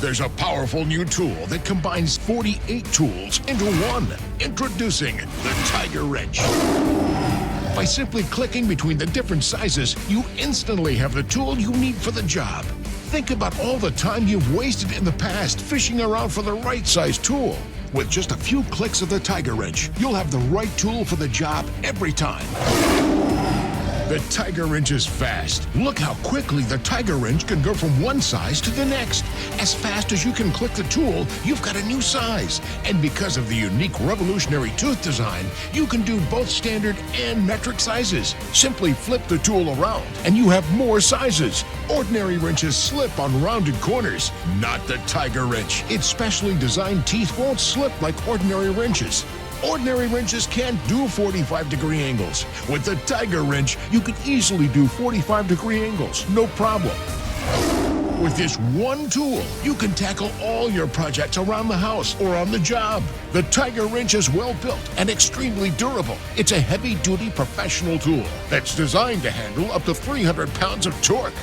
there's a powerful new tool that combines 48 tools into one. Introducing the Tiger Wrench. By simply clicking between the different sizes, you instantly have the tool you need for the job. Think about all the time you've wasted in the past fishing around for the right size tool. With just a few clicks of the Tiger Wrench, you'll have the right tool for the job every time. The Tiger Wrench is fast. Look how quickly the Tiger Wrench can go from one size to the next. As fast as you can click the tool, you've got a new size. And because of the unique revolutionary tooth design, you can do both standard and metric sizes. Simply flip the tool around and you have more sizes. Ordinary wrenches slip on rounded corners. Not the Tiger Wrench. Its specially designed teeth won't slip like ordinary wrenches. Ordinary wrenches can't do 45-degree angles. With the Tiger Wrench, you can easily do 45-degree angles, no problem. With this one tool, you can tackle all your projects around the house or on the job. The Tiger Wrench is well built and extremely durable. It's a heavy-duty professional tool that's designed to handle up to 300 pounds of torque.